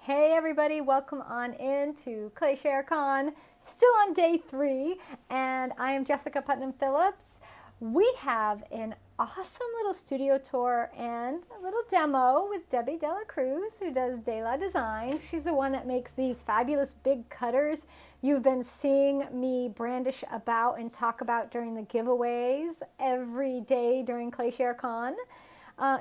Hey everybody, welcome on in to ClayShareCon. Still on day 3, and I am Jessica Putnam-Phillips. We have an awesome little studio tour and a little demo with Debbie Dela Cruz, who does Dela Designs. She's the one that makes these fabulous big cutters you've been seeing me brandish about and talk about during the giveaways every day during ClayShareCon.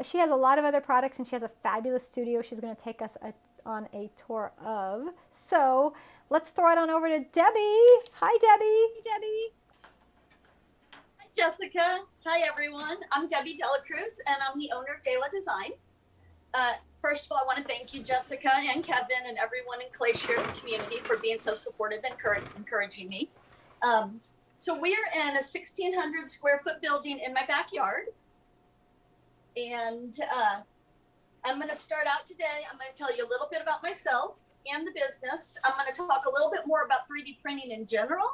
She has a lot of other products, and she has a fabulous studio she's going to take us on a tour of. So let's throw it on over to Debbie. Hi, Debbie. Hey, Debbie. Hi, Jessica. Hi, everyone. I'm Debbie Dela Cruz, and I'm the owner of Dela Design. First of all, I want to thank you, Jessica and Kevin, and everyone in ClayShare community for being so supportive and encouraging me. So we are in a 1,600 square foot building in my backyard. And I'm going to start out today. I'm going to tell you a little bit about myself and the business. I'm going to talk a little bit more about 3D printing in general.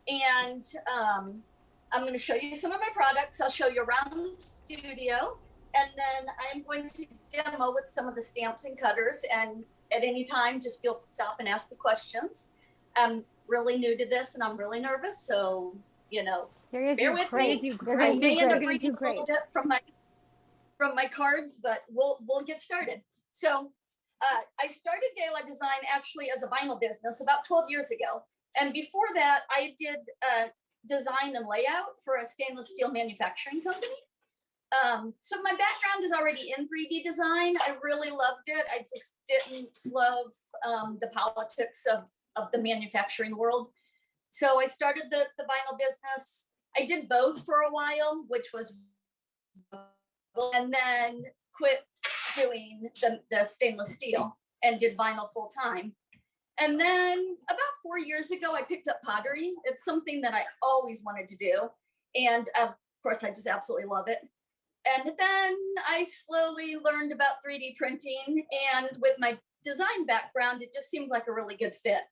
And I'm going to show you some of my products. I'll show you around the studio. And then I'm going to demo with some of the stamps and cutters. And at any time, just feel free to stop and ask me questions. I'm really new to this and I'm really nervous. So, you know, bear with me. I may end up reading a little bit from my cards, but we'll get started. So I started Dela Design actually as a vinyl business about 12 years ago. And before that, I did design and layout for a stainless steel manufacturing company. So my background is already in 3D design. I really loved it. I just didn't love the politics of the manufacturing world. So I started the vinyl business. I did both for a while, which was, and then quit doing the stainless steel and did vinyl full time. And then about 4 years ago, I picked up pottery. It's something that I always wanted to do. And of course, I just absolutely love it. And then I slowly learned about 3D printing. And with my design background, it just seemed like a really good fit.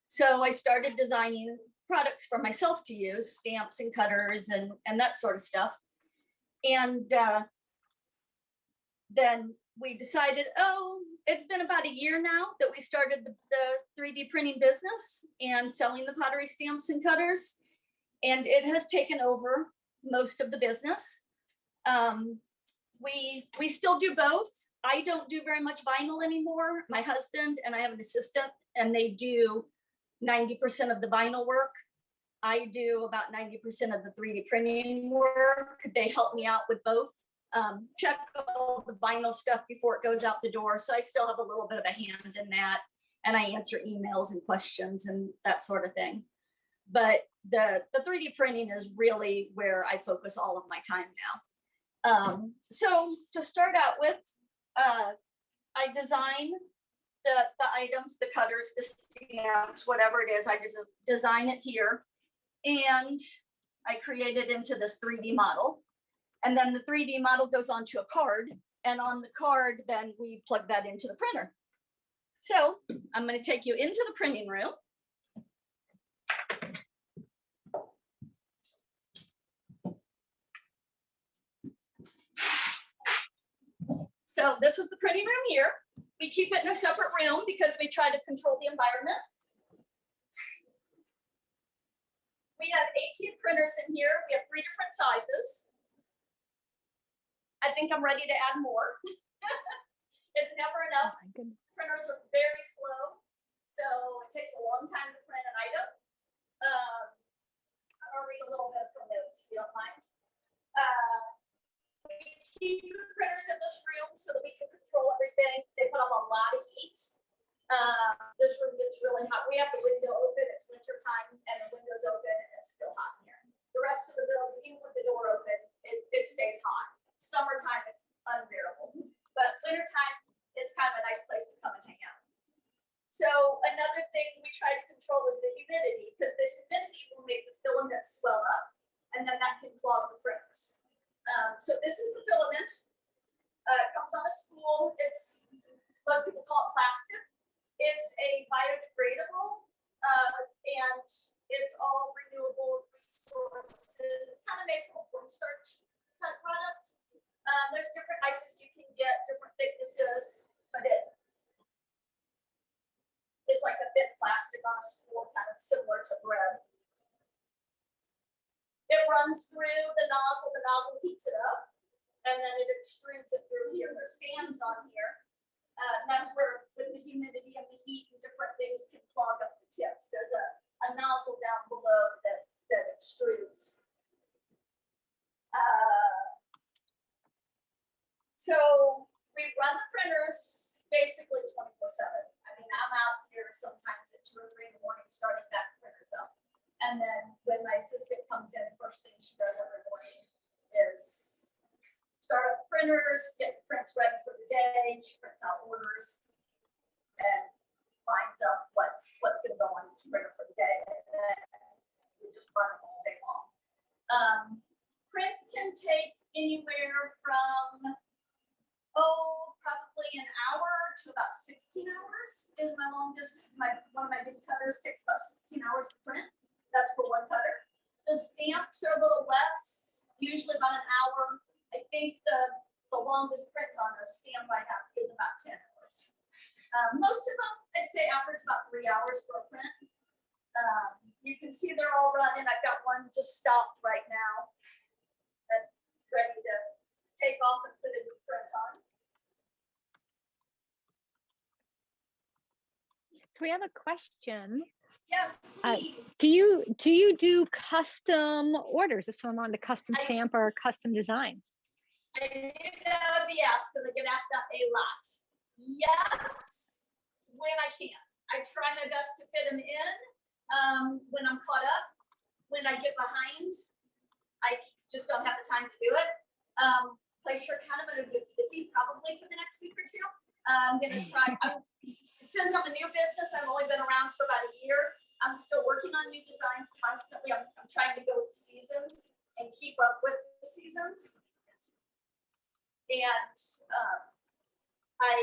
So I started designing products for myself to use, stamps and cutters and that sort of stuff. And then we decided, oh, it's been about a year now that we started the 3D printing business and selling the pottery stamps and cutters. And it has taken over most of the business. We still do both. I don't do very much vinyl anymore. My husband and I have an assistant, and they do 90% of the vinyl work. I do about 90% of the 3D printing work. They help me out with both. Check all the vinyl stuff before it goes out the door. So I still have a little bit of a hand in that. And I answer emails and questions and that sort of thing. But the 3D printing is really where I focus all of my time now. So to start out with, I design the items, the cutters, the stamps, whatever it is. I just design it here. And I create it into this 3D model. And then the 3D model goes onto a card. And on the card, then we plug that into the printer. So I'm going to take you into the printing room. So this is the printing room here. We keep it in a separate room because we try to control the environment. We have 18 printers in here. We have 3 different sizes. I think I'm ready to add more. It's never enough. Oh, printers are very slow, so it takes a long time to print an item. I'll read a little bit from notes, if you don't mind. We keep the printers in this room so that we can control everything. They put up a lot of heat. This room gets really hot. We have the window open. It's winter time, and the window's open, and it's still hot in here. The rest of the building, even with the door open, it stays hot. Summertime, it's unbearable. But winter time, it's kind of a nice place to come and hang out. So another thing we try to control is the humidity, because the humidity will make the filaments swell up, and then that can clog the printers. So this is the filament. It comes on a spool. Most people call it plastic. It's a biodegradable, and it's all renewable resources. It's kind of made from a cornstarch type product. There's different ices you can get, different thicknesses, but plastic on a spool, kind of similar to bread. It runs through the nozzle heats it up, and then it extrudes it through here. There's fans on here. That's where, with the humidity and the heat and different things, can clog up the tips. There's a nozzle down below that extrudes. So we run the printers basically 24/7. I mean, I'm out here sometimes at 2 or 3 in the morning starting back printers up. And then when my assistant comes in, first thing she does every morning is start up printers, get prints ready for the day. She prints out orders and finds out what's going to go on each printer for the day. And then we just run them all day long. Prints can take anywhere from, probably an hour to about 16 hours is my longest. One of my big cutters takes about 16 hours to print. That's for one cutter. The stamps are a little less, usually about an hour. I think the longest print on a stamp I have is about 10 hours. Most of them, I'd say, average about 3 hours for a print. You can see they're all running. I've got one just stopped right now, that's ready to take off and put a new print on. So we have a question. Yes, please. Do you do custom orders if someone wanted a custom stamp or a custom design? I knew that would be asked because I get asked that a lot. Yes, when I can. I try my best to fit them in when I'm caught up. When I get behind, I just don't have the time to do it. Place your kind of going to be busy probably for the next week or two. I'm going to try. Since I'm a new business, I've only been around for about a year. I'm still working on new designs constantly. I'm trying to go with the seasons and keep up with the seasons. And I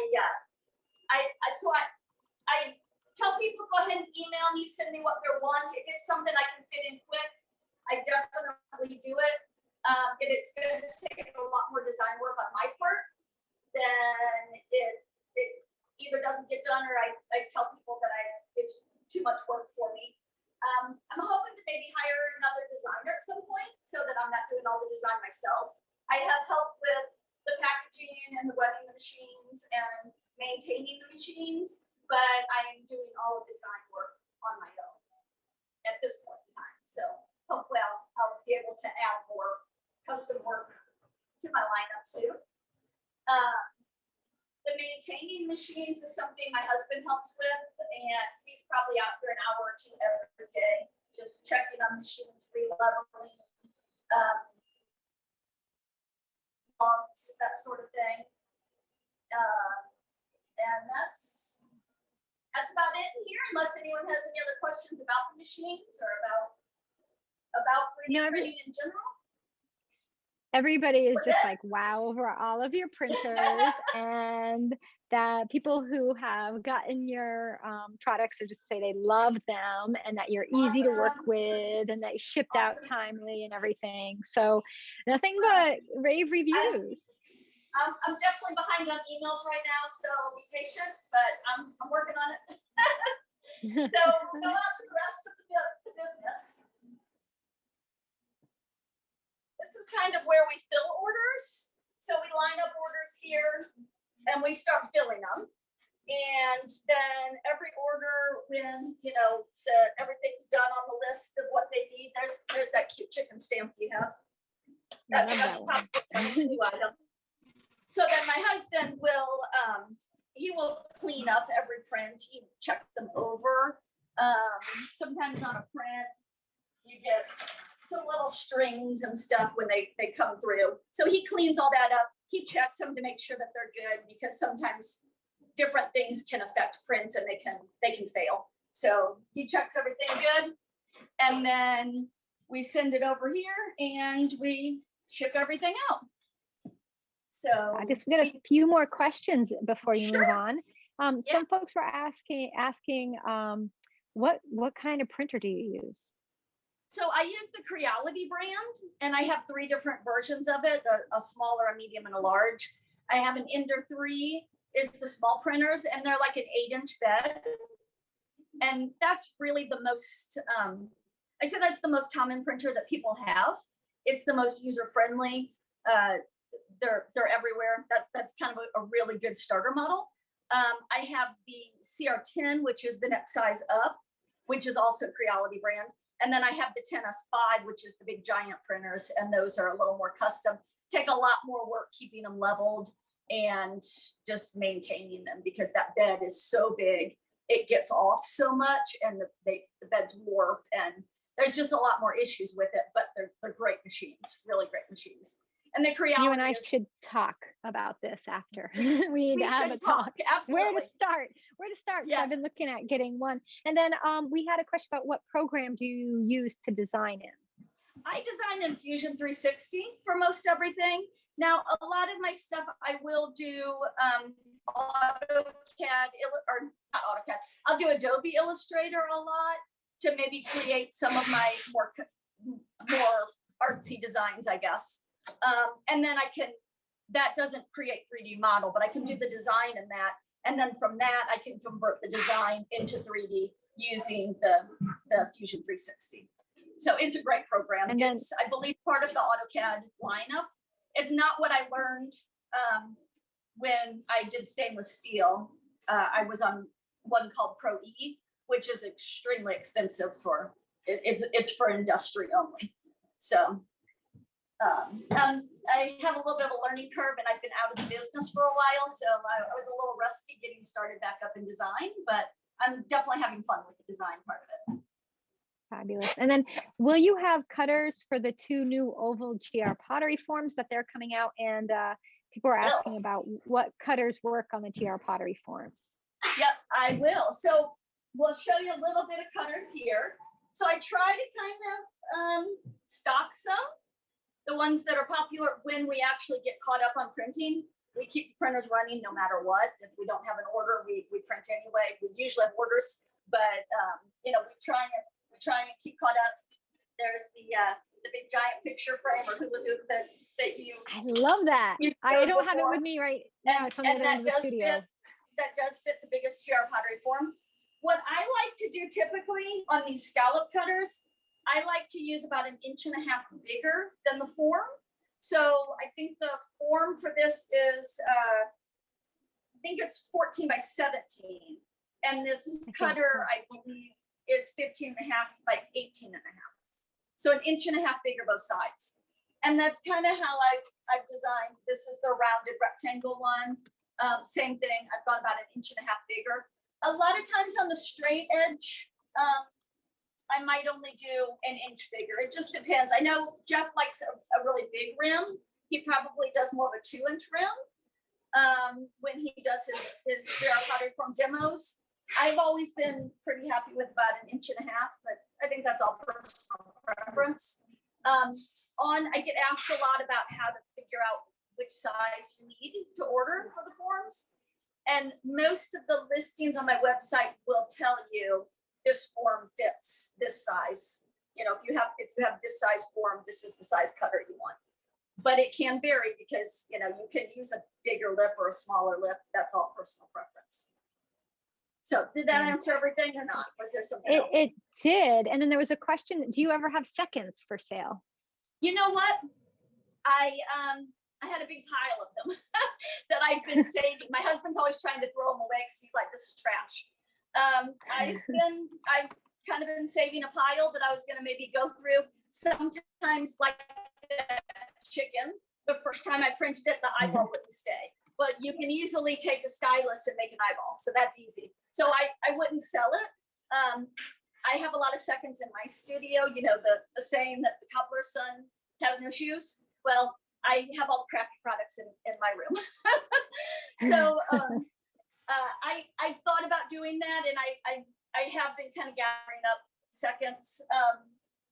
tell people, go ahead and email me, send me what they want. If it's something I can fit in quick, I definitely do it. If it's going to take a lot more design work on my part, then it either doesn't get done or I tell people that it's too much work for me. I'm hoping to maybe hire another designer at some point so that I'm not doing all the design myself. I have help with the packaging and the webbing the machines and maintaining the machines, but I am doing all the design work on my own at this point in time. So hopefully I'll be able to add more custom work to my lineup soon. The maintaining machines is something my husband helps with, and he's probably out here an hour or 2 every day, just checking on machines, releveling, that sort of thing. And that's about it in here, unless anyone has any other questions about the machines or about 3D printing in general. Everybody is just like, wow, over all of your printers, and that people who have gotten your products are just say they love them and that you're easy to work with and that you shipped out timely and everything. So nothing but rave reviews. I'm definitely behind on emails right now, so be patient, but I'm working on it. So go out to the rest of the business. This is kind of where we fill orders. So we line up orders here and we start filling them. And then every order, when everything's done on the list of what they need, there's that cute chicken stamp you have. That's probably a new item. So then my husband will he will clean up every print. He checks them over. Sometimes on a print, you get some little strings and stuff when they come through. So he cleans all that up. He checks them to make sure that they're good, because sometimes different things can affect prints and they can fail. So he checks everything good, and then we send it over here and we ship everything out. So I guess we got a few more questions before you move on. Yeah. Some folks were asking what kind of printer do you use? So I use the Creality brand, and I have 3 different versions of it, a smaller, a medium, and a large. I have an Ender 3 is the small printers, and they're like an 8-inch bed. And that's really the most, I say that's the most common printer that people have. It's the most user-friendly. They're everywhere. That's kind of a really good starter model. I have the CR10, which is the next size up, which is also Creality brand. And then I have the 10S5, which is the big giant printers, and those are a little more custom. Take a lot more work keeping them leveled and just maintaining them, because that bed is so big, it gets off so much, and the bed's warp, and there's just a lot more issues with it. But they're great machines, really great machines. And the Creality, you and I should talk about this after. We need to have a talk. Absolutely. Where to start? Where to start? Yes. I've been looking at getting one. And then we had a question about what program do you use to design in? I design in Fusion 360 for most everything. Now, a lot of my stuff I will do AutoCAD, or not AutoCAD, I'll do Adobe Illustrator a lot to maybe create some of my more artsy designs, I guess. And then that doesn't create 3D model, but I can do the design in that. And then from that, I can convert the design into 3D using the Fusion 360. So it's a great program. And it's, I believe, part of the AutoCAD lineup. It's not what I learned when I did stainless steel. I was on one called Pro E, which is extremely expensive for, it's for industry only. So I have a little bit of a learning curve, and I've been out of the business for a while. So I was a little rusty getting started back up in design, but I'm definitely having fun with the design part of it. Fabulous. And then will you have cutters for the 2 new oval GR pottery forms that they're coming out? And people are asking about what cutters work on the GR pottery forms. Yes, I will. So we'll show you a little bit of cutters here. So I try to kind of stock some, the ones that are popular when we actually get caught up on printing. We keep the printers running no matter what. If we don't have an order, we print anyway. We usually have orders, but you know, we try and keep caught up. There's the big giant picture frame or hula hoop that you. I love that. I don't have it with me right now. It's on the other end of the studio. That does fit the biggest GR pottery form. What I like to do typically on these scallop cutters, I like to use about 1.5 inches bigger than the form. So I think the form for this is, I think it's 14 by 17. And this cutter, I believe, is 15.5 by 18.5. So 1.5 inches bigger both sides. And that's kind of how I've designed. This is the rounded rectangle one. Same thing, I've gone about 1.5 inches bigger. A lot of times on the straight edge, I might only do 1 inch bigger. It just depends. I know Jeff likes a really big rim. He probably does more of a 2-inch rim when he does his GR pottery form demos. I've always been pretty happy with about 1.5 inches, but I think that's all personal preference. I get asked a lot about how to figure out which size you need to order for the forms. And most of the listings on my website will tell you this form fits this size. You know, if you have this size form, this is the size cutter you want. But it can vary because, you know, you can use a bigger lip or a smaller lip. That's all personal preference. So did that answer everything or not? Was there something else? It did. And then there was a question, do you ever have seconds for sale? You know what? I had a big pile of them that I've been saving. My husband's always trying to throw them away because he's like, this is trash. I've kind of been saving a pile that I was going to maybe go through. Sometimes, like chicken, the first time I printed it, the eyeball wouldn't stay. But you can easily take a stylus and make an eyeball. So that's easy. So I wouldn't sell it. I have a lot of seconds in my studio. You know, the saying that the cobbler's son has no shoes. Well, I have all the crappy products in my room. So I thought about doing that, and I have been kind of gathering up seconds.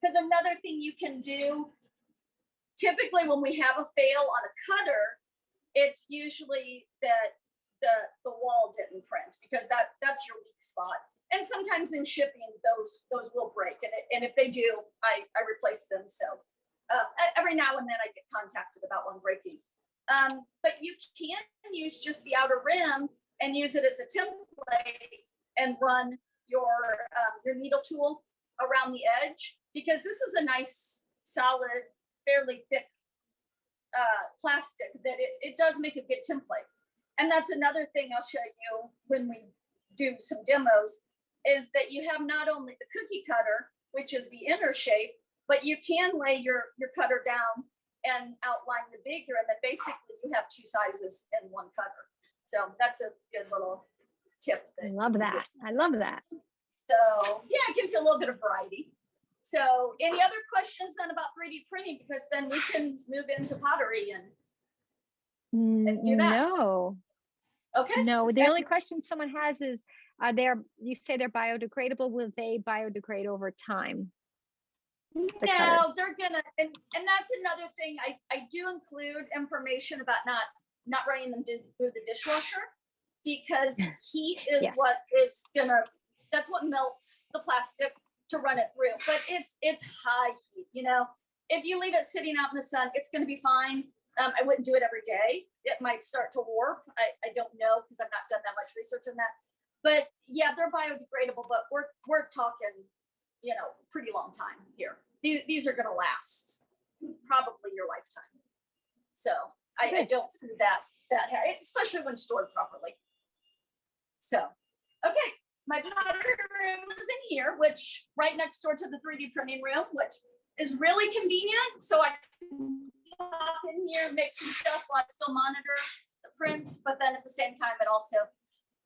Because another thing you can do, typically when we have a fail on a cutter, it's usually that the wall didn't print, because that's your weak spot. And sometimes in shipping, those will break, and if they do, I replace them. So every now and then I get contacted about one breaking. But you can use just the outer rim and use it as a template and run your needle tool around the edge, because this is a nice, solid, fairly thick plastic that it does make a good template. And that's another thing I'll show you when we do some demos, is that you have not only the cookie cutter, which is the inner shape, but you can lay your cutter down and outline the bigger, and then basically you have two sizes in one cutter. So that's a good little tip. I love that. I love that. So yeah, it gives you a little bit of variety. So any other questions then about 3D printing? Because then we can move into pottery and do that. No. Okay. No, the only question someone has is, you say they're biodegradable. Will they biodegrade over time? No, they're gonna, and that's another thing. I do include information about not running them through the dishwasher, because heat is Yes. what is that's what melts the plastic to run it through. But it's high heat, you know. If you leave it sitting out in the sun, it's gonna be fine. I wouldn't do it every day. It might start to warp. I don't know, because I've not done that much research on that. But yeah, they're biodegradable, but we're talking, you know, pretty long time here. These are going to last probably your lifetime. So I don't see that especially when stored properly. So, okay, my pottery room is in here, which right next door to the 3D printing room, which is really convenient. So I can hop in here, make some stuff while I still monitor the prints, but then at the same time, it also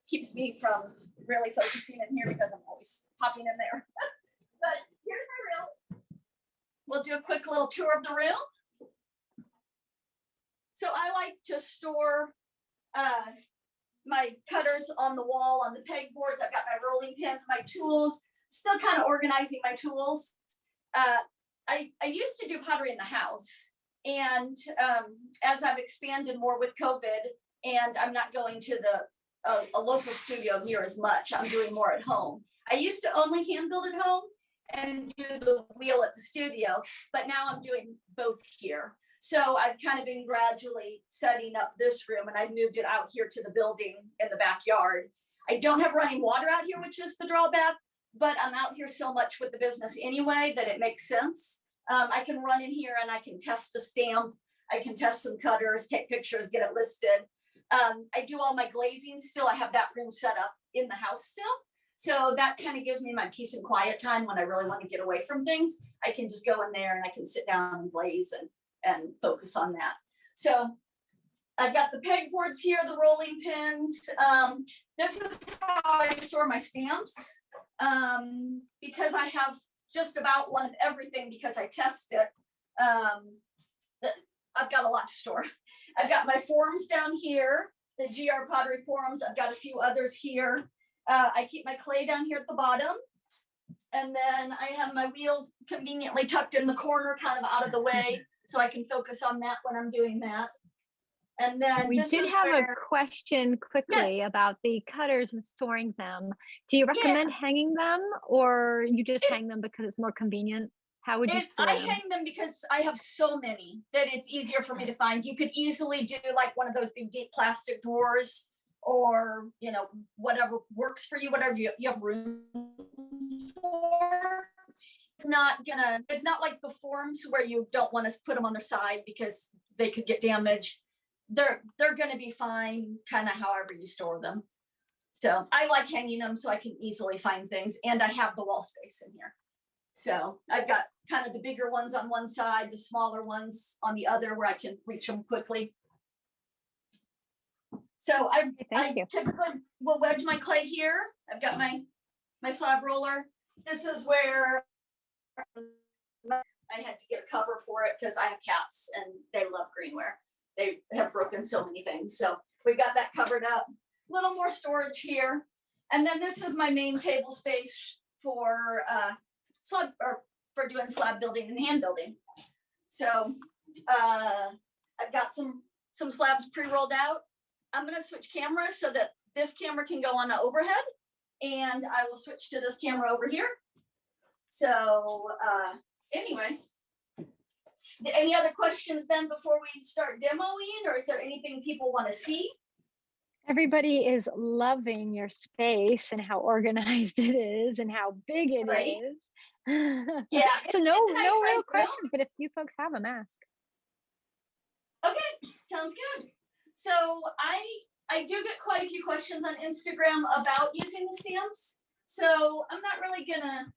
keeps me from really focusing in here because I'm always popping in there. But here's my room. We'll do a quick little tour of the room. So I like to store my cutters on the wall, on the pegboards. I've got my rolling pins, my tools, still kind of organizing my tools. I used to do pottery in the house. And as I've expanded more with COVID, and I'm not going to a local studio near as much, I'm doing more at home. I used to only hand build at home and do the wheel at the studio, but now I'm doing both here. So I've kind of been gradually setting up this room, and I moved it out here to the building in the backyard. I don't have running water out here, which is the drawback, but I'm out here so much with the business anyway that it makes sense. I can run in here and I can test a stamp. I can test some cutters, take pictures, get it listed. I do all my glazing still. I have that room set up in the house still. So that kind of gives me my peace and quiet time when I really want to get away from things. I can just go in there and I can sit down and glaze and focus on that. So I've got the pegboards here, the rolling pins. This is how I store my stamps, because I have just about one of everything because I test it. I've got a lot to store. I've got my forms down here, the GR Pottery forms. I've got a few others here. I keep my clay down here at the bottom. And then I have my wheel conveniently tucked in the corner, kind of out of the way, so I can focus on that when I'm doing that. And then we did have a question quickly about the cutters and storing them. Do you recommend hanging them, or you just hang them because it's more convenient? How would you store them? I hang them because I have so many that it's easier for me to find. You could easily do like one of those big deep plastic drawers, or you know, whatever works for you, whatever you have room for. It's not like the forms where you don't want to put them on their side because they could get damaged. They're going to be fine kind of however you store them. So I like hanging them so I can easily find things, and I have the wall space in here. So I've got kind of the bigger ones on one side, the smaller ones on the other where I can reach them quickly. So I typically will wedge my clay here. I've got my slab roller. This is where I had to get a cover for it because I have cats and they love greenware. They have broken so many things. So we got that covered up. A little more storage here. And then this is my main table space for for doing slab building and hand building. So I've got some slabs pre-rolled out. I'm going to switch cameras so that this camera can go on an overhead, and I will switch to this camera over here. So anyway, any other questions then before we start demoing, or is there anything people want to see? Everybody is loving your space and how organized it is and how big it Right? is. Yeah, So it's a nice no size real room. questions, but if you folks have them, ask. Okay, sounds good. So I do get quite a few questions on Instagram about using the stamps. So I'm not really gonna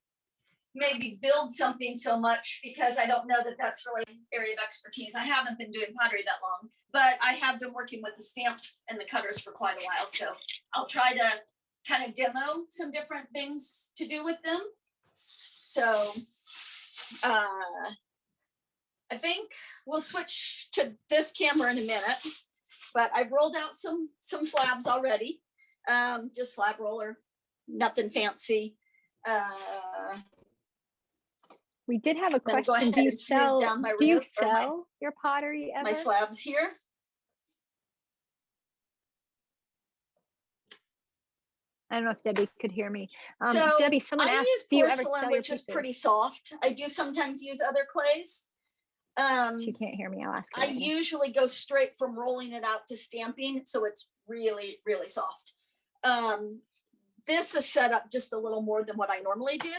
maybe build something so much because I don't know that that's really an area of expertise. I haven't been doing pottery that long, but I have been working with the stamps and the cutters for quite a while. So I'll try to kind of demo some different things to do with them. So I think we'll switch to this camera in a minute, but I've rolled out some slabs already. Just slab roller, nothing fancy. We did have a Go question. ahead Do you and smooth sell, down my do you roof or sell your pottery ever? my slabs here. I don't know if Debbie could hear me. So Debbie, someone I asked, use do you ever porcelain, sell your which is pieces? pretty soft. I do sometimes use other clays. She can't hear me. I'll ask her. I usually go straight from rolling it out to stamping, so it's really, really soft. This is set up just a little more than what I normally do.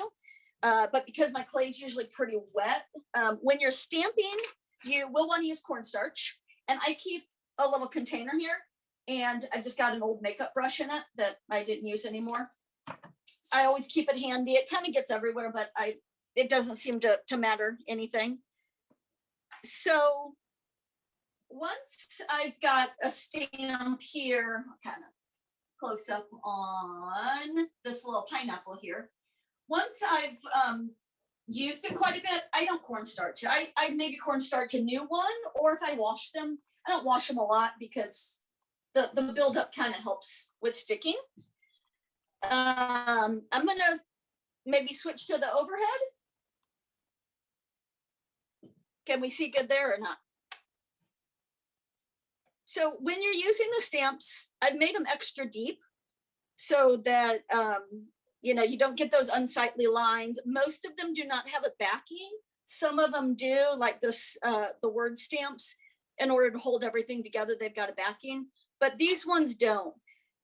But because my clay is usually pretty wet, when you're stamping, you will want to use cornstarch. And I keep a little container here, and I just got an old makeup brush in it that I didn't use anymore. I always keep it handy. It kind of gets everywhere, but it doesn't seem to matter anything. So once I've got a stamp here, kind of close up on this little pineapple here. Once I've used it quite a bit, I don't cornstarch. I maybe cornstarch a new one, or if I wash them, I don't wash them a lot because the buildup kind of helps with sticking. I'm gonna maybe switch to the overhead. Can we see good there or not? So when you're using the stamps, I've made them extra deep so that you don't get those unsightly lines. Most of them do not have a backing. Some of them do, like this, the word stamps. In order to hold everything together, they've got a backing, but these ones don't.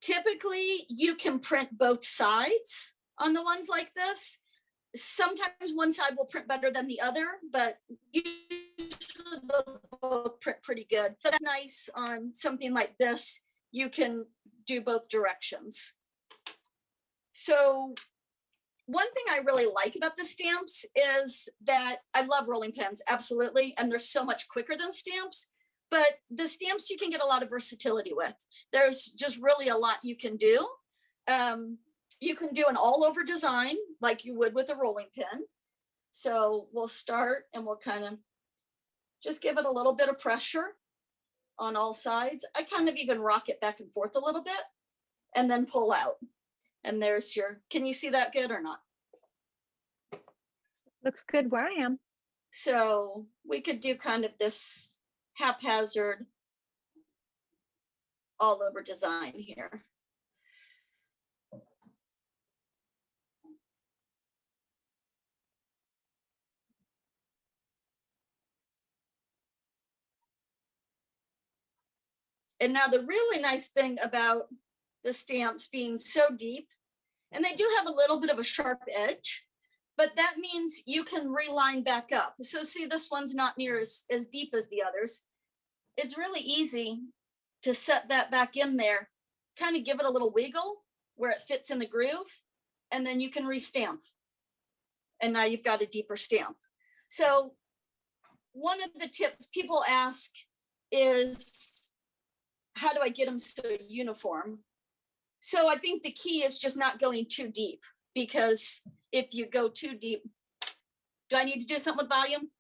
Typically, you can print both sides on the ones like this. Sometimes one side will print better than the other, but usually they'll both print pretty good. That's nice on something like this. You can do both directions. So one thing I really like about the stamps is that I love rolling pins, absolutely, and they're so much quicker than stamps. But the stamps you can get a lot of versatility with. There's just really a lot you can do. You can do an all over design like you would with a rolling pin. So we'll start and we'll kind of just give it a little bit of pressure on all sides. I kind of even rock it back and forth a little bit and then pull out. And there's your, can you see that good or not? Looks good where I am. So we could do kind of this haphazard all over design here. And now the really nice thing about the stamps being so deep, and they do have a little bit of a sharp edge, but that means you can reline back up. So see, this one's not near as deep as the others. It's really easy to set that back in there, kind of give it a little wiggle where it fits in the groove, and then you can restamp. And now you've got a deeper stamp. So one of the tips people ask is, how do I get them so uniform? So I think the key is just not going too deep, because if you go too deep, do I need to do something with volume?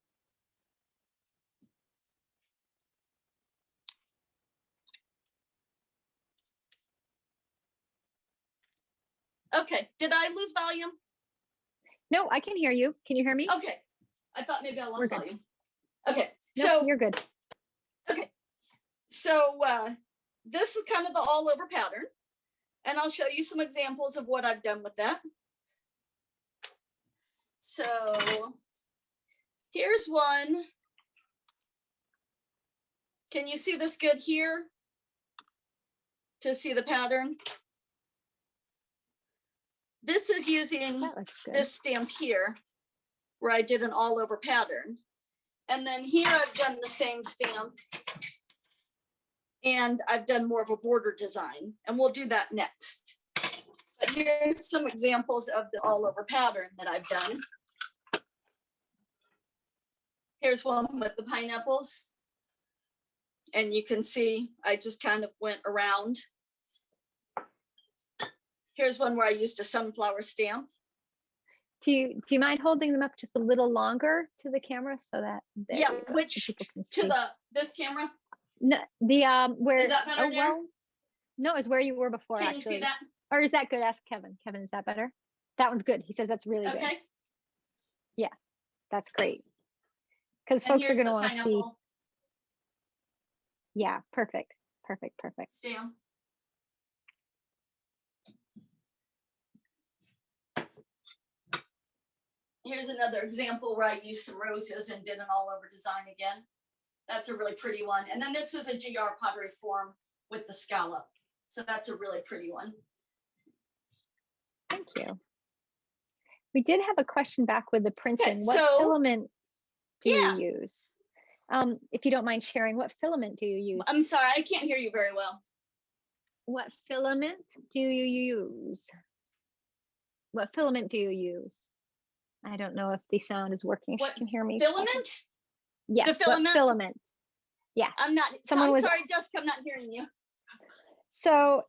Okay, did I lose volume? No, I can hear you. Can you hear me? Okay, I thought maybe I lost volume. Okay, nope, so you're good. Okay, so this is kind of the all over pattern, and I'll show you some examples of what I've done with that. So here's one. Can you see this good here? to see the pattern. This is using this stamp here, where I did an all over pattern. And then here I've done the same stamp, and I've done more of a border design, and we'll do that next. But here's some examples of the all over pattern that I've done. Here's one with the pineapples. And you can see I just kind of went around. Here's one where I used a sunflower stamp. Do you mind holding them up just a little longer to the camera so that which so to this camera? No, the where is that better there? Well, no, it's where you were before. Can actually. You see that? Or is that good? Ask Kevin. Kevin, is that better? That one's good. He says that's really good. Yeah, that's great. Because folks are going to want to see. Yeah, perfect. Stamp. Here's another example where I used some roses and did an all over design again. That's a really pretty one. And then this was a GR pottery form with the scallop. So that's a really pretty one. Thank you. We did have a question back with the printing. What filament do you use? If you don't mind sharing, what filament do you use? I'm sorry, I can't hear you very well. What filament do you use? What filament do you use? I don't know if the sound is working. If you can hear me. Filament? Yes. The filament? What filament? Yeah. I'm sorry, Jessica, I'm not hearing you. So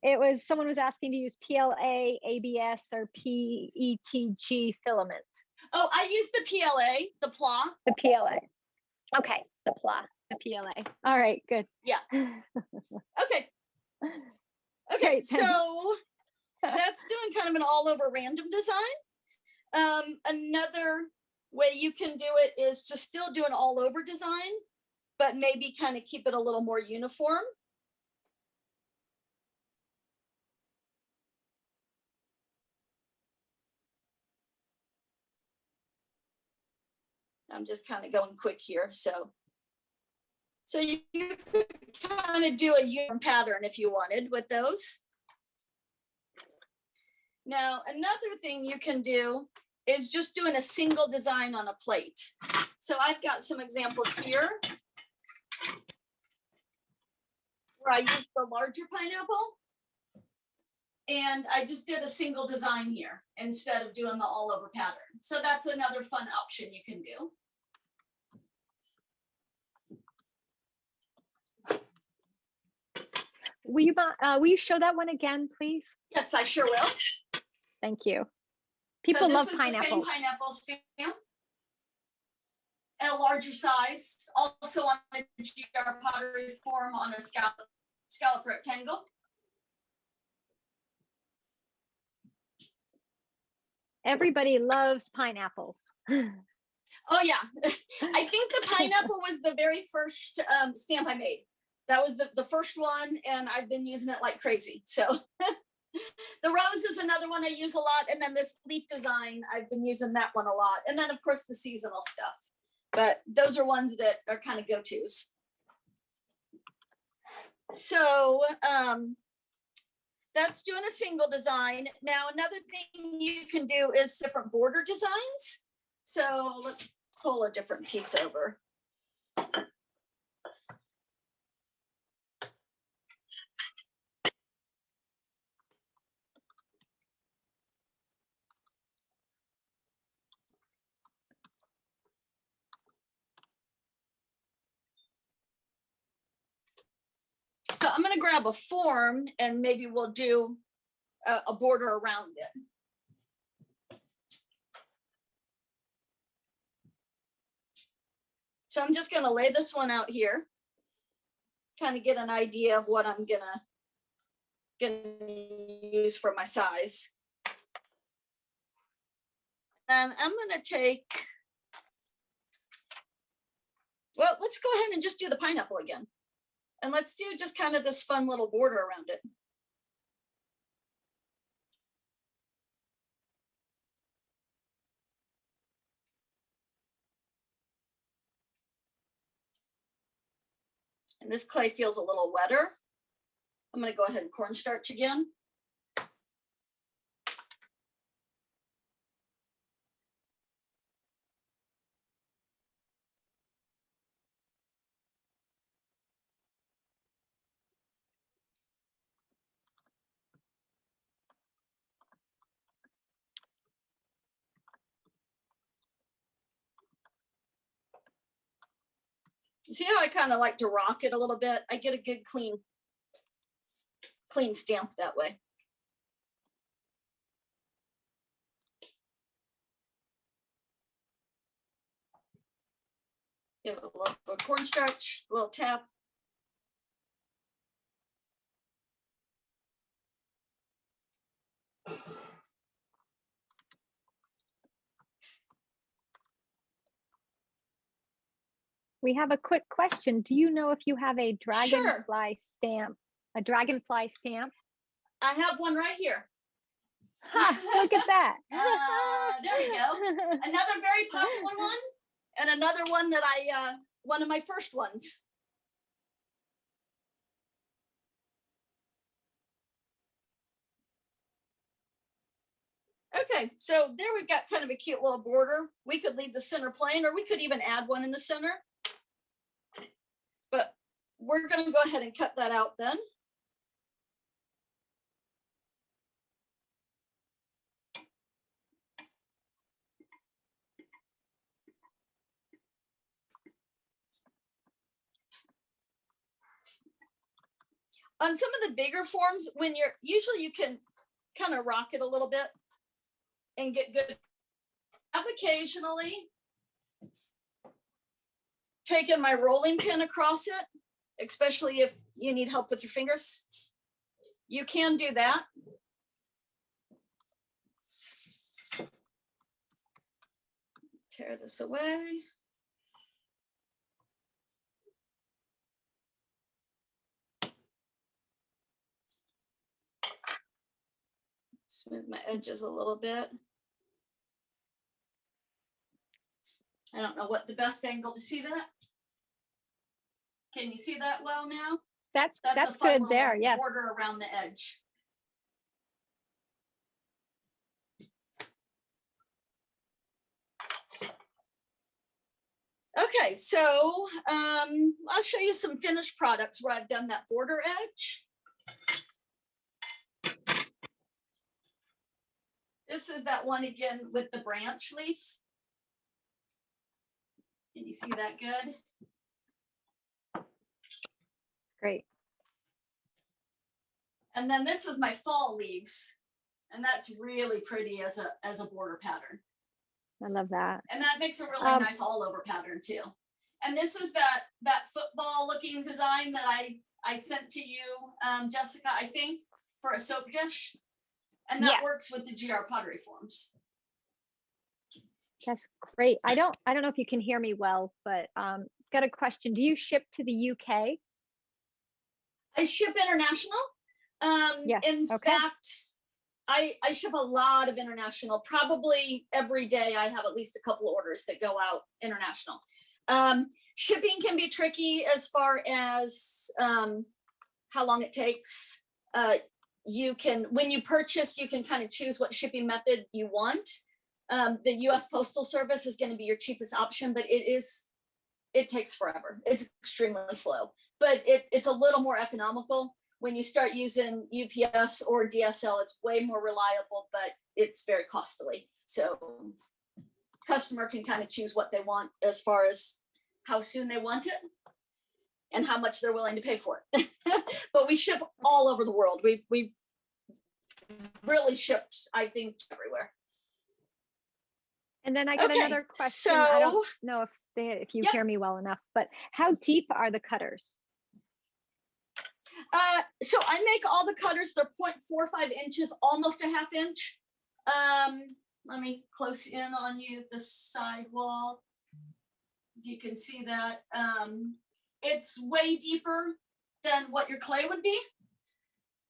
someone was asking to use PLA, ABS, or PETG filament. Oh, I use the PLA, the PLA. The PLA. Okay, the PLA. All right, good. Yeah. Okay, so that's doing kind of an all over random design. Another way you can do it is to still do an all over design, but maybe kind of keep it a little more uniform. I'm just kind of going quick here. So you could kind of do a uniform pattern if you wanted with those. Now, another thing you can do is just doing a single design on a plate. So I've got some examples here where I used the larger pineapple, and I just did a single design here instead of doing the all over pattern. So that's another fun option you can do. Will you show that one again, please? Yes, I sure will. Thank you. People love pineapples. The same pineapple stamp and a larger size, also on a GR pottery form on a scallop rectangle. Everybody loves pineapples. Oh yeah, I think the pineapple was the very first stamp I made. That was the first one, and I've been using it like crazy. So the rose is another one I use a lot, and then this leaf design, I've been using that one a lot. And then of course the seasonal stuff, but those are ones that are kind of go-tos. So that's doing a single design. Now another thing you can do is different border designs. So let's pull a different piece over. So I'm going to grab a form and maybe we'll do a border around it. So I'm just going to lay this one out here, kind of get an idea of what I'm gonna use for my size. And I'm going to take, well, let's go ahead and just do the pineapple again. And let's do just kind of this fun little border around it. And this clay feels a little wetter. I'm going to go ahead and cornstarch again. See how I kind of like to rock it a little bit? I get a good clean stamp that way. Give it a little cornstarch, a little tap. We have a quick question. Do you know if you have a Sure. dragonfly stamp? A dragonfly stamp? I have one right here. Ha, look at that. There we go. Another very popular one, and another one that one of my first ones. Okay, so there we've got kind of a cute little border. We could leave the center plain, or we could even add one in the center. But we're going to go ahead and cut that out then. On some of the bigger forms, when usually you can kind of rock it a little bit and get good. I've occasionally taken my rolling pin across it, especially if you need help with your fingers. You can do that. Tear this away. Smooth my edges a little bit. I don't know what the best angle to see that. Can you see that well now? That's good there, yes. Border around the edge. Okay, so I'll show you some finished products where I've done that border edge. This is that one again with the branch leaf. Can you see that good? Great. And then this is my fall leaves, and that's really pretty as a border pattern. I love that. And that makes a really nice all over pattern too. And this is that football looking design that I sent to you, Jessica, I think, for a soap dish. And that works with the GR pottery forms. That's great. I don't know if you can hear me well, but got a question. Do you ship to the UK? I ship international. Yes. In fact, I ship a lot of international. Probably every day I have at least a couple of orders that go out international. Shipping can be tricky as far as how long it takes. You can, when you purchase, you can kind of choose what shipping method you want. The US Postal Service is going to be your cheapest option, but it takes forever. It's extremely slow, but it's a little more economical. When you start using UPS or DSL, it's way more reliable, but it's very costly. So customer can kind of choose what they want as far as how soon they want it and how much they're willing to pay for it. But we ship all over the world. We've really shipped, I think, everywhere. And then I got another question. I don't know if you hear me well enough, but how deep are the cutters? So I make all the cutters, they're 0.45 inches, almost a half inch. Let me close in on you the side wall. You can see that it's way deeper than what your clay would be.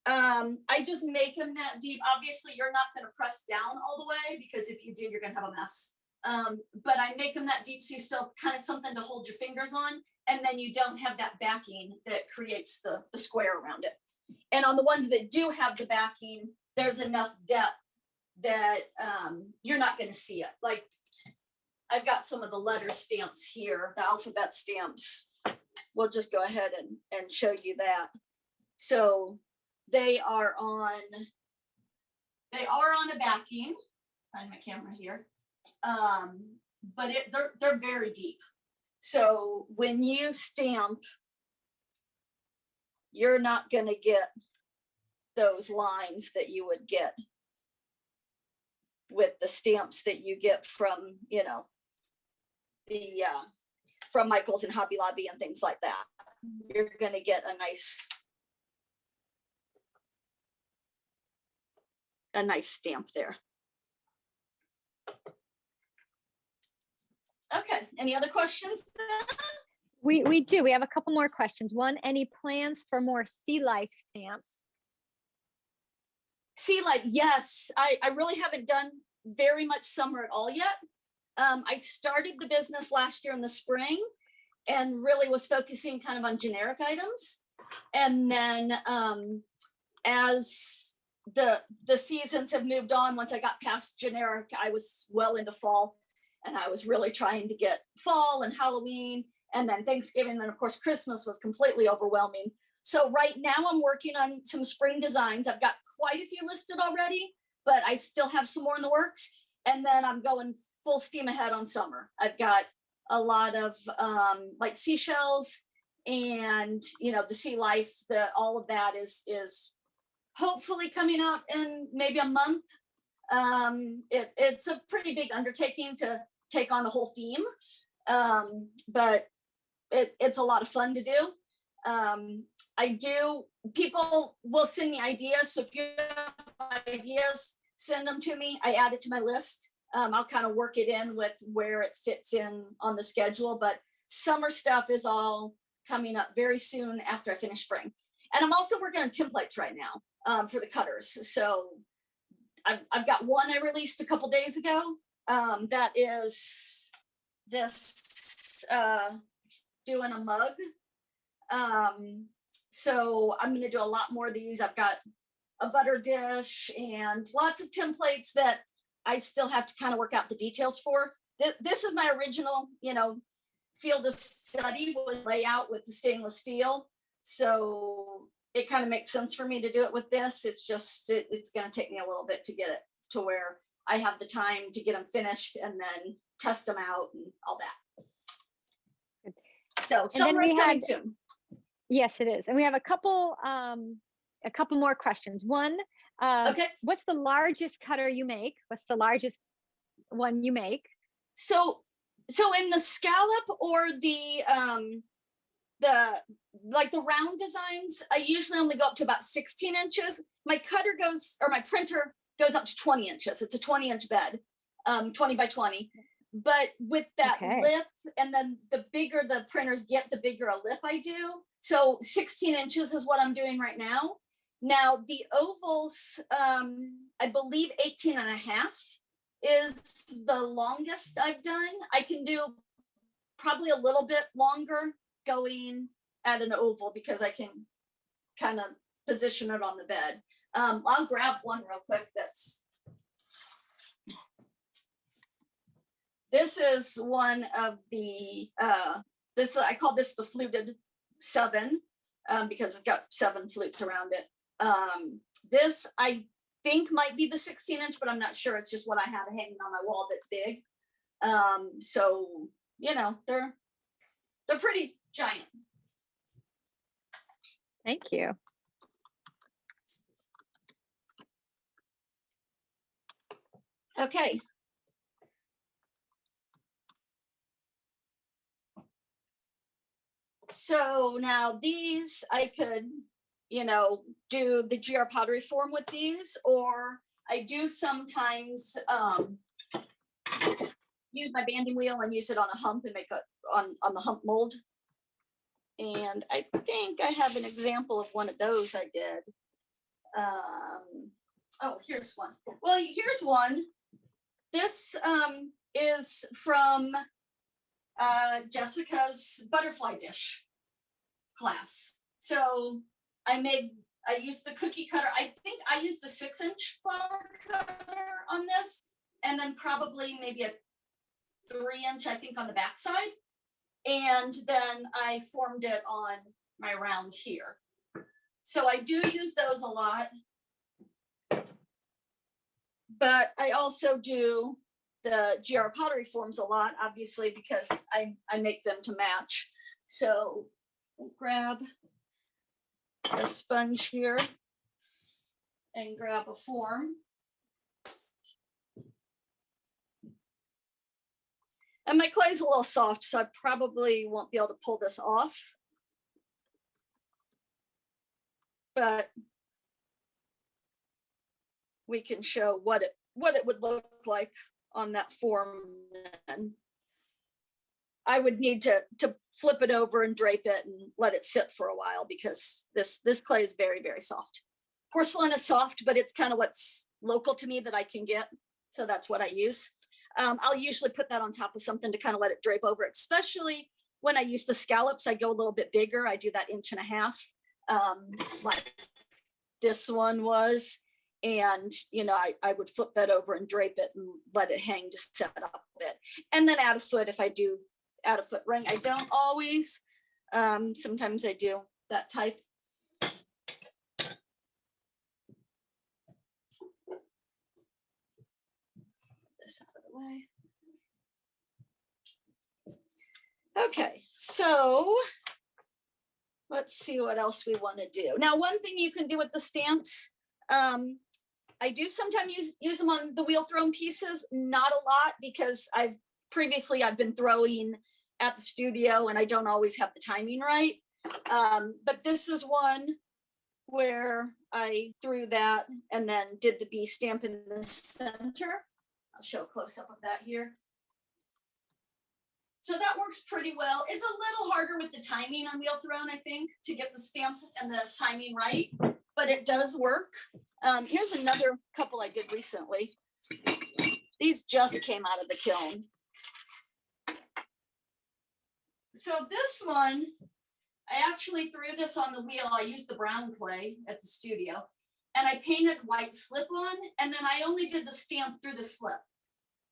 I just make them that deep. Obviously, you're not going to press down all the way, because if you do, you're going to have a mess. But I make them that deep so you still kind of something to hold your fingers on, and then you don't have that backing that creates the square around it. And on the ones that do have the backing, there's enough depth that you're not going to see it. Like I've got some of the letter stamps here, the alphabet stamps. We'll just go ahead and show you that. So they are on a backing. Find my camera here. But they're very deep. So when you stamp, you're not going to get those lines that you would get with the stamps that you get from, you know, the from Michael's and Hobby Lobby and things like that. You're going to get a nice stamp there. Okay, any other questions? We do. We have a couple more questions. One, any plans for more sea life stamps? Sea life, yes. I really haven't done very much summer at all yet. I started the business last year in the spring and really was focusing kind of on generic items. And then as the seasons have moved on, once I got past generic, I was well into fall, and I was really trying to get fall and Halloween, and then Thanksgiving, and of course Christmas was completely overwhelming. So right now I'm working on some spring designs. I've got quite a few listed already, but I still have some more in the works. And then I'm going full steam ahead on summer. I've got a lot of like seashells and, you know, the sea life, all of that is hopefully coming out in maybe a month. It's a pretty big undertaking to take on a whole theme, but it's a lot of fun to do. People will send me ideas. So if you have ideas, send them to me. I add it to my list. I'll kind of work it in with where it fits in on the schedule, but summer stuff is all coming up very soon after I finish spring. And I'm also working on templates right now for the cutters. So I've got one I released a couple days ago. That is this doing a mug. So I'm going to do a lot more of these. I've got a butter dish and lots of templates that I still have to kind of work out the details for. This is my original, you know, field of study was layout with the stainless steel. So it kind of makes sense for me to do it with this. It's just, it's going to take me a little bit to get it to where I have the time to get them finished and then test them out and all that. So summer's coming soon. Yes, it is. And we have a couple more questions. One, okay. What's the largest cutter you make? What's the largest one you make? So in the scallop or the round designs, I usually only go up to about 16 inches. My printer goes up to 20 inches. It's a 20-inch bed, 20 by 20. But with that lip, and then the bigger the printers get, the bigger a lip I do. So 16 inches is what I'm doing right now. Now the ovals, I believe 18 and a half is the longest I've done. I can do probably a little bit longer going at an oval because I can kind of position it on the bed. I'll grab one real quick. This is one of the, I call this the fluted 7 because it's got 7 flutes around it. This I think might be the 16-inch, but I'm not sure. It's just what I have hanging on my wall that's big. So, you know, they're pretty giant. Thank you. Okay. So now these I could, you know, do the GR pottery form with these, or I do sometimes use my banding wheel and use it on a hump and make on the hump mold. And I think I have an example of one of those I did. Oh, here's one. Well, here's one. This is from Jessica's butterfly dish class. So I made I used the cookie cutter. I think I used a 6-inch flower cutter on this, and then probably maybe a 3-inch, I think, on the backside. And then I formed it on my round here. So I do use those a lot. But I also do the GR pottery forms a lot, obviously, because I make them to match. So we'll grab a sponge here and grab a form. And my clay's a little soft, so I probably won't be able to pull this off. But we can show what it would look like on that form then. I would need to flip it over and drape it and let it sit for a while because this clay is very, very soft. Porcelain is soft, but it's kind of what's local to me that I can get. So that's what I use. I'll usually put that on top of something to kind of let it drape over it, especially when I use the scallops. I go a little bit bigger. I do that 1.5 inches, like this one was. And, you know, I would flip that over and drape it and let it hang, just set it up a bit. And then add a foot if I do add a foot ring. I don't always. Sometimes I do that type. This out of the way. Okay, so let's see what else we want to do. Now, one thing you can do with the stamps, I do sometimes use them on the wheel thrown pieces, not a lot because I've been throwing at the studio and I don't always have the timing right. But this is one where I threw that and then did the bee stamp in the center. I'll show a close up of that here. So that works pretty well. It's a little harder with the timing on wheel thrown, I think, to get the stamp and the timing right, but it does work. Here's another couple I did recently. These just came out of the kiln. So this one, I actually threw this on the wheel. I used the brown clay at the studio and I painted white slip on, and then I only did the stamp through the slip.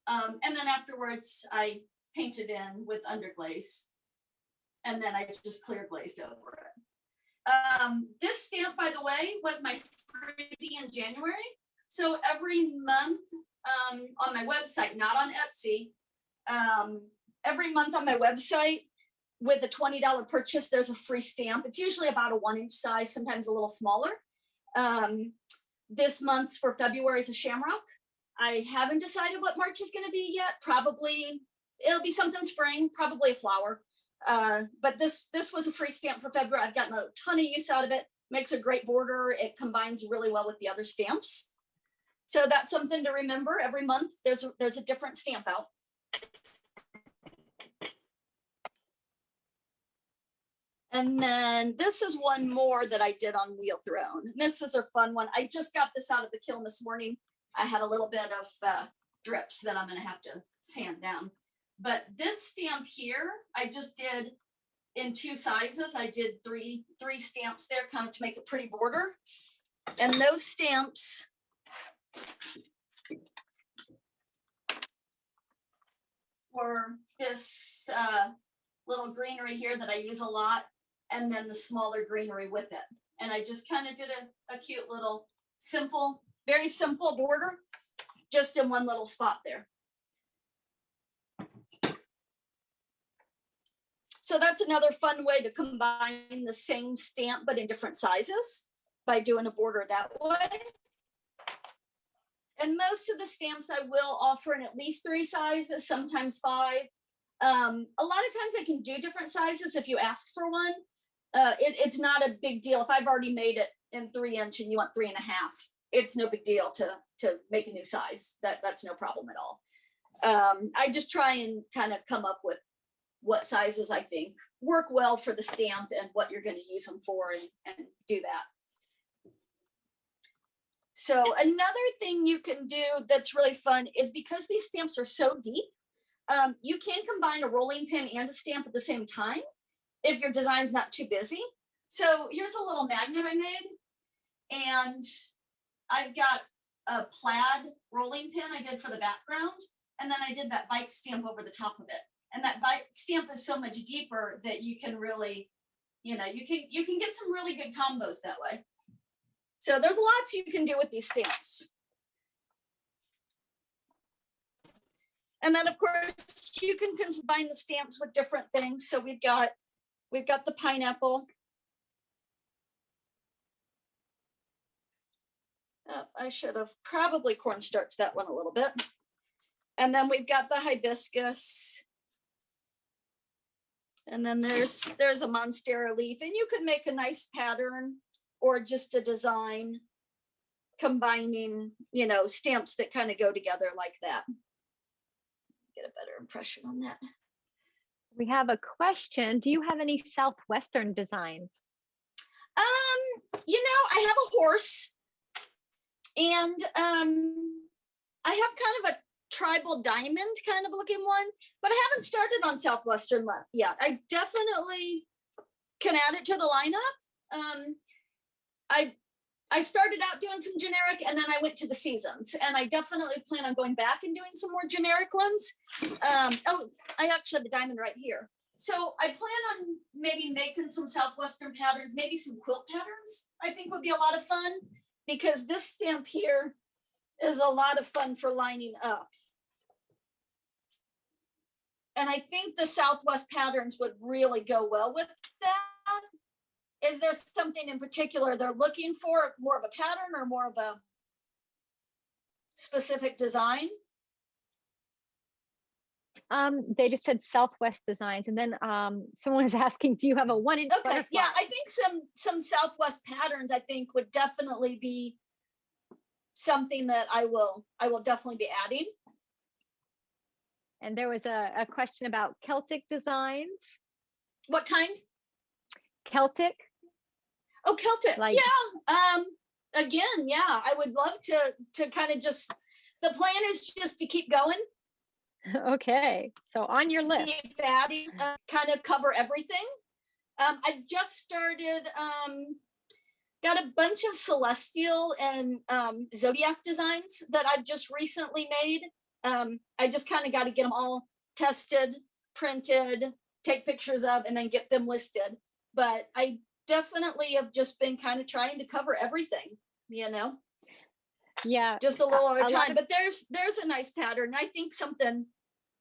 And then afterwards I painted in with underglaze and then I just clear glazed over it. This stamp, by the way, was my freebie in January. So every month on my website, not on Etsy, every month on my website with a $20 purchase, there's a free stamp. It's usually about a 1-inch size, sometimes a little smaller. This month's for February is a shamrock. I haven't decided what March is going to be yet. Probably it'll be something spring, probably a flower. But this was a free stamp for February. I've gotten a ton of use out of it. Makes a great border. It combines really well with the other stamps. So that's something to remember. Every month there's a different stamp out. And then this is one more that I did on wheel thrown. This is a fun one. I just got this out of the kiln this morning. I had a little bit of drips that I'm going to have to sand down. But this stamp here, I just did in 2 sizes. I did three stamps there kind of to make a pretty border. And those stamps were this little greenery here that I use a lot, and then the smaller greenery with it. And I just kind of did a cute little simple, very simple border just in one little spot there. So that's another fun way to combine the same stamp but in different sizes by doing a border that way. And most of the stamps I will offer in at least 3 sizes, sometimes 5. A lot of times I can do different sizes if you ask for one. It's not a big deal. If I've already made it in 3-inch and you want 3.5, it's no big deal to make a new size. That's no problem at all. I just try and kind of come up with what sizes I think work well for the stamp and what you're going to use them for, and do that. So another thing you can do that's really fun is, because these stamps are so deep, you can combine a rolling pin and a stamp at the same time if your design's not too busy. So here's a little magnet I made. And I've got a plaid rolling pin I did for the background. And then I did that bike stamp over the top of it. And that bike stamp is so much deeper that you can really, you can get some really good combos that way. So there's lots you can do with these stamps. And then of course you can combine the stamps with different things. So we've got the pineapple. I should have probably cornstarched that one a little bit. And then we've got the hibiscus. And then there's a monstera leaf, and you could make a nice pattern or just a design combining, stamps that kind of go together like that. Get a better impression on that. We have a question. Do you have any Southwestern designs? I have a horse, and I have kind of a tribal diamond kind of looking one, but I haven't started on Southwestern yet. I definitely can add it to the lineup. I started out doing some generic, and then I went to the seasons, and I definitely plan on going back and doing some more generic ones. I actually have a diamond right here. So I plan on maybe making some Southwestern patterns, maybe some quilt patterns. I think would be a lot of fun, because this stamp here is a lot of fun for lining up. And I think the Southwest patterns would really go well with that. Is there something in particular they're looking for, more of a pattern or more of a specific design? They just said Southwest designs, and then someone is asking, do you have a 1-inch butterfly? Yeah, I think some Southwest patterns I think would definitely be something that I will definitely be adding. And there was a question about Celtic designs. What kind? Celtic. Oh, Celtic. Yeah. Again, yeah, I would love to kind of just, the plan is just to keep going. Okay. So on your list. Keep adding, kind of cover everything. I just started, got a bunch of celestial and zodiac designs that I've just recently made. I just kind of got to get them all tested, printed, take pictures of, and then get them listed. But I definitely have just been kind of trying to cover everything, Yeah, just a little at a time. But there's a nice pattern. I think something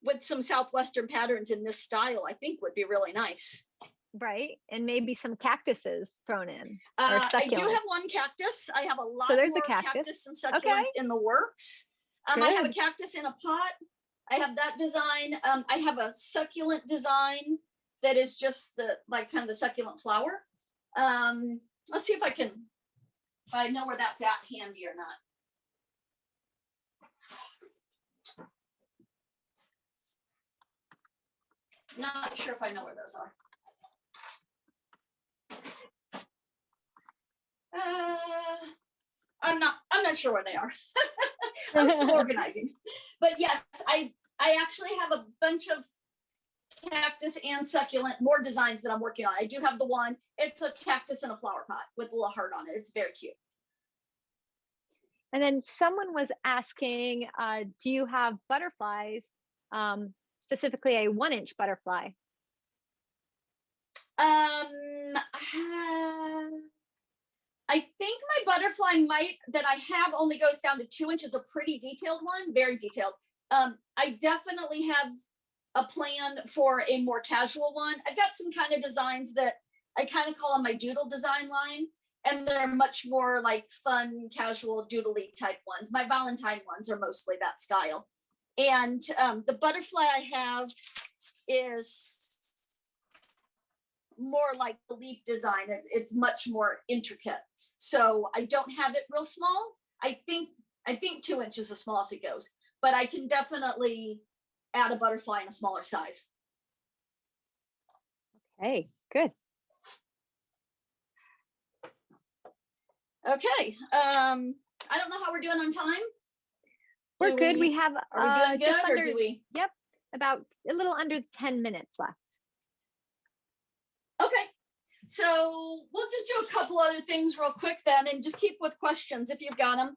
with some Southwestern patterns in this style, I think would be really nice. Right. And maybe some cactuses thrown in. I do have one cactus. I have a lot more cactus and succulents in the works. I have a cactus in a pot. I have that design. I have a succulent design that is just kind of the succulent flower. Let's see if I know where that's at handy or not. Not sure if I know where those are. I'm not sure where they are. I'm still organizing. But yes, I actually have a bunch of cactus and succulent, more designs that I'm working on. I do have the one, it's a cactus in a flower pot with a little heart on it. It's very cute. And then someone was asking, do you have butterflies, specifically a 1-inch butterfly? I think my butterfly that I have only goes down to 2 inches, a pretty detailed one, very detailed. I definitely have a plan for a more casual one. I've got some kind of designs that I kind of call on my doodle design line, and they're much more like fun, casual, doodly type ones. My Valentine ones are mostly that style. And the butterfly I have is more like the leaf design. It's much more intricate. So I don't have it real small. I think 2 inches is the smallest it goes, but I can definitely add a butterfly in a smaller size. Okay, good. Okay. I don't know how we're doing on time. We're good. We have, are we doing good, or do we? Yep. About a little under 10 minutes left. Okay. So we'll just do a couple other things real quick then, and just keep with questions if you've got them.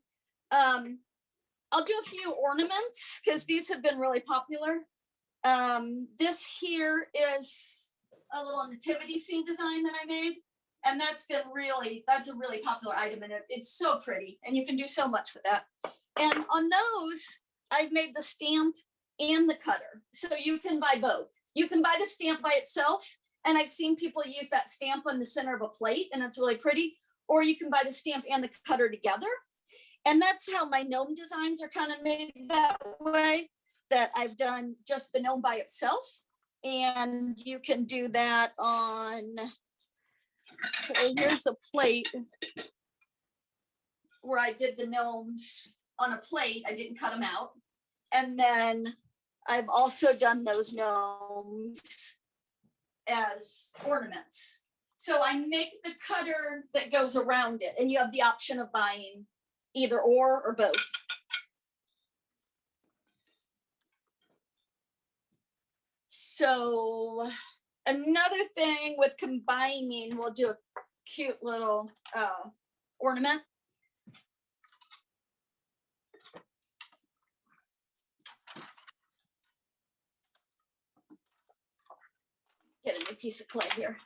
I'll do a few ornaments because these have been really popular. This here is a little nativity scene design that I made. And that's a really popular item, and it's so pretty, and you can do so much with that. And on those, I've made the stamp and the cutter. So you can buy both. You can buy the stamp by itself, and I've seen people use that stamp on the center of a plate, and it's really pretty. Or you can buy the stamp and the cutter together. And that's how my gnome designs are kind of made that way, that I've done just the gnome by itself. And you can do that on, okay, here's a plate where I did the gnomes on a plate. I didn't cut them out. And then I've also done those gnomes as ornaments. So I make the cutter that goes around it, and you have the option of buying either or both. So another thing with combining, we'll do a cute little ornament. Get a new piece of clay here.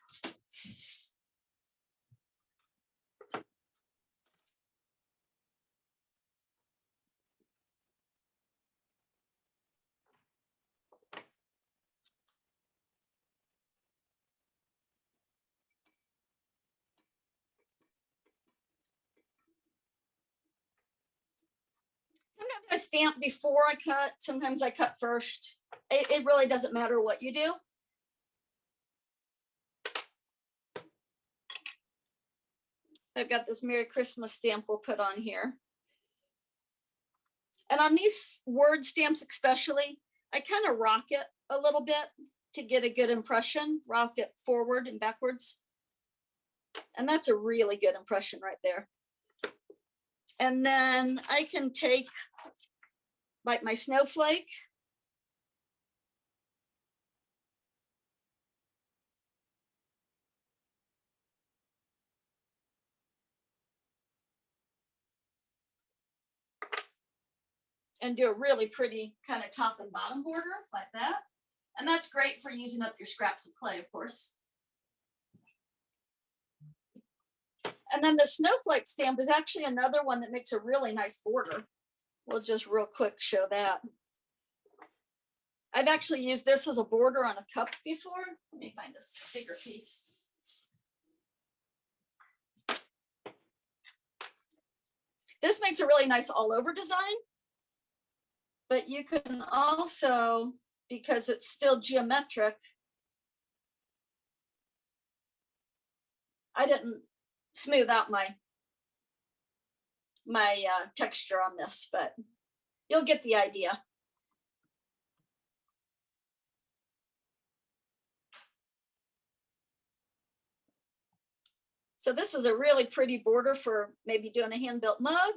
Sometimes I stamp before I cut. Sometimes I cut first. It really doesn't matter what you do. I've got this Merry Christmas stamp we'll put on here. And on these word stamps especially, I kind of rock it a little bit to get a good impression, rock it forward and backwards. And that's a really good impression right there. And then I can take like my snowflake. And do a really pretty kind of top and bottom border like that. And that's great for using up your scraps of clay, of course. And then the snowflake stamp is actually another one that makes a really nice border. We'll just real quick show that. I've actually used this as a border on a cup before. Let me find a bigger piece. This makes a really nice all over design. But you can also, because it's still geometric, I didn't smooth out my texture on this, but you'll get the idea. So this is a really pretty border for maybe doing a hand-built mug.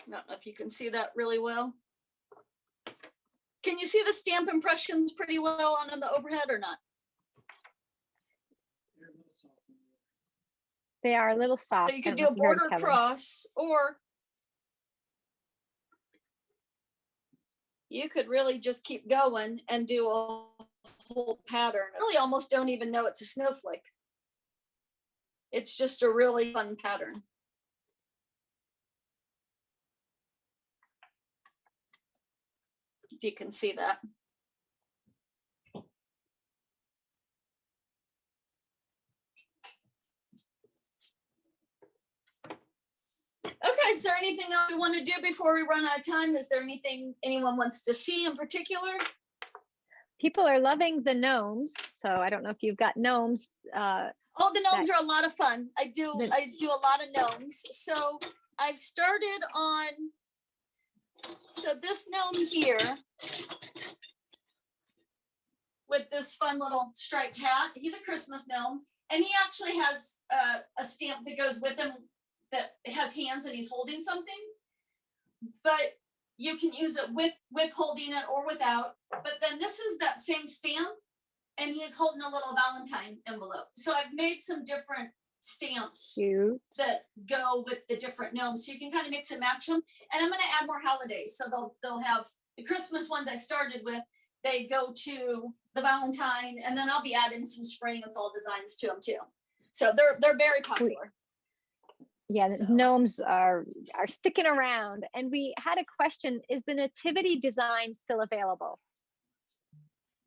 I don't know if you can see that really well. Can you see the stamp impressions pretty well on the overhead or not? They are a little soft. So you can do a border across, or you could really just keep going and do a whole pattern. I really almost don't even know it's a snowflake. It's just a really fun pattern. If you can see that. Okay, is there anything else we want to do before we run out of time? Is there anything anyone wants to see in particular? People are loving the gnomes, so I don't know if you've got gnomes. Oh, the gnomes are a lot of fun. I do a lot of gnomes. So I've started on, so this gnome here with this fun little striped hat, he's a Christmas gnome, and he actually has a stamp that goes with him that has hands and he's holding something. But you can use it with holding it or without. But then this is that same stamp, and he's holding a little Valentine envelope. So I've made some different stamps that go with the different gnomes, so you can kind of mix and match them. And I'm going to add more holidays, so they'll have the Christmas ones I started with. They go to the Valentine, and then I'll be adding some spring and fall designs to them too. So they're very popular. Yeah, the gnomes are sticking around. And we had a question: is the nativity design still available?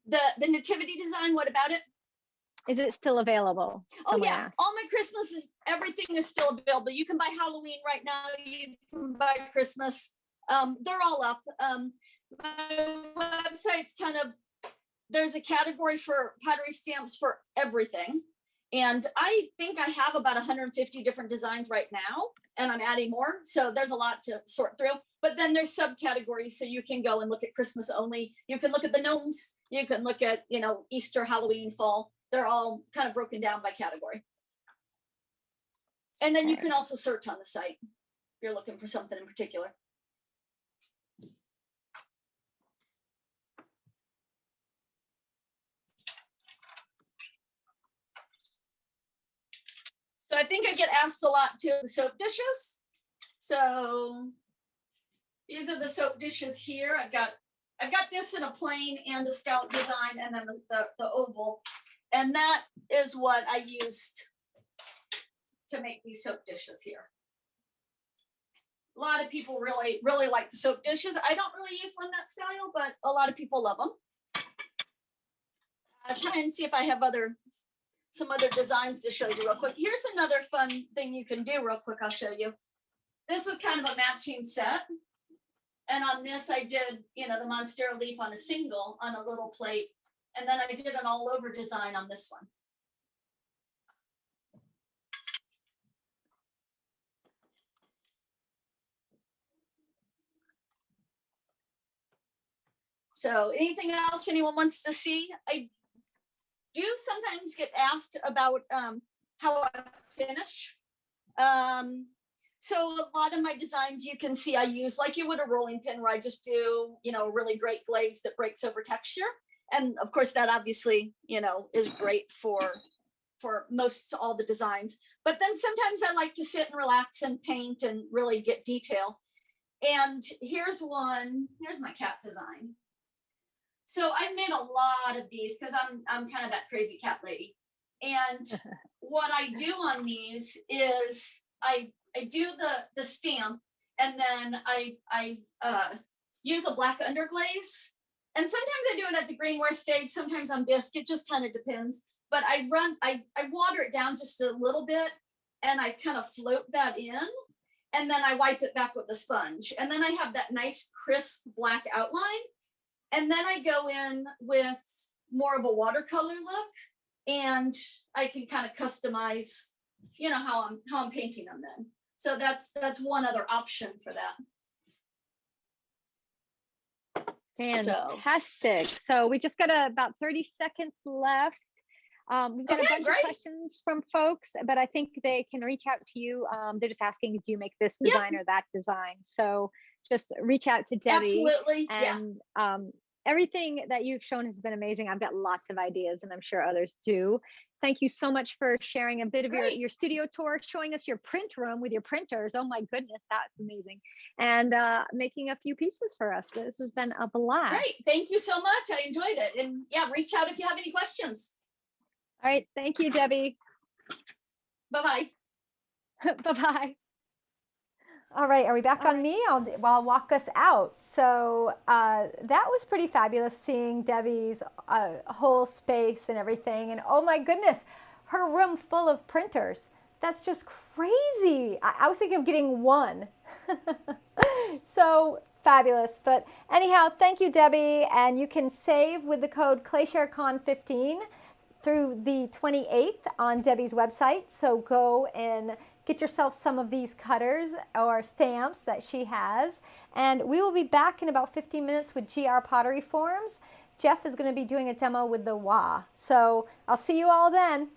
The nativity design, what about it? Is it still available? Someone asked. All my Christmases, everything is still available. You can buy Halloween right now. You can buy Christmas. They're all up. My website's kind of, there's a category for pottery stamps for everything. And I think I have about 150 different designs right now, and I'm adding more. So there's a lot to sort through. But then there's subcategories, so you can go and look at Christmas only. You can look at the gnomes. You can look at, Easter, Halloween, fall. They're all kind of broken down by category. And then you can also search on the site if you're looking for something in particular. So I think I get asked a lot too, the soap dishes. So these are the soap dishes here. I've got this in a plain and a scout design, and then the oval. And that is what I used to make these soap dishes here. A lot of people really, really like the soap dishes. I don't really use one that style, but a lot of people love them. I'll try and see if I have some other designs to show you real quick. Here's another fun thing you can do real quick. I'll show you. This is kind of a matching set. And on this, I did, the Monstera leaf on a single on a little plate. And then I did an all over design on this one. So anything else anyone wants to see? I do sometimes get asked about how I finish. So a lot of my designs you can see I use like you would a rolling pin, where I just do, a really great glaze that breaks over texture. And of course that obviously, is great for most all the designs. But then sometimes I like to sit and relax and paint and really get detail. And here's my cat design. So I've made a lot of these because I'm kind of that crazy cat lady. And what I do on these is I do the stamp, and then I use a black underglaze. And sometimes I do it at the greenware stage, sometimes on bisque, it just kind of depends. But I water it down just a little bit, and I kind of float that in, and then I wipe it back with a sponge. And then I have that nice crisp black outline. And then I go in with more of a watercolor look, and I can kind of customize, how I'm painting them then. So that's one other option for that. Fantastic. So we just got about 30 seconds left. We've got a bunch of questions from folks, but I think they can reach out to you. They're just asking, do you make this design or that design? So just reach out to Debbie. Absolutely. And everything that you've shown has been amazing. I've got lots of ideas, and I'm sure others do. Thank you so much for sharing a bit of your studio tour, showing us your print room with your printers. Oh my goodness, that's amazing. And making a few pieces for us. This has been a blast. Great. Thank you so much. I enjoyed it. And reach out if you have any questions. All right. Thank you, Debbie. Bye-bye. Bye-bye. All right, are we back on me? I'll walk us out. So that was pretty fabulous, seeing Debbie's whole space and everything. And oh my goodness, her room full of printers. That's just crazy. I was thinking of getting one. So fabulous. But anyhow, thank you, Debbie. And you can save with the code ClayShareCon15 through the 28th on Debbie's website. So go and get yourself some of these cutters or stamps that she has. And we will be back in about 15 minutes with GR Pottery Forms. Jeff is going to be doing a demo with the wah. So I'll see you all then.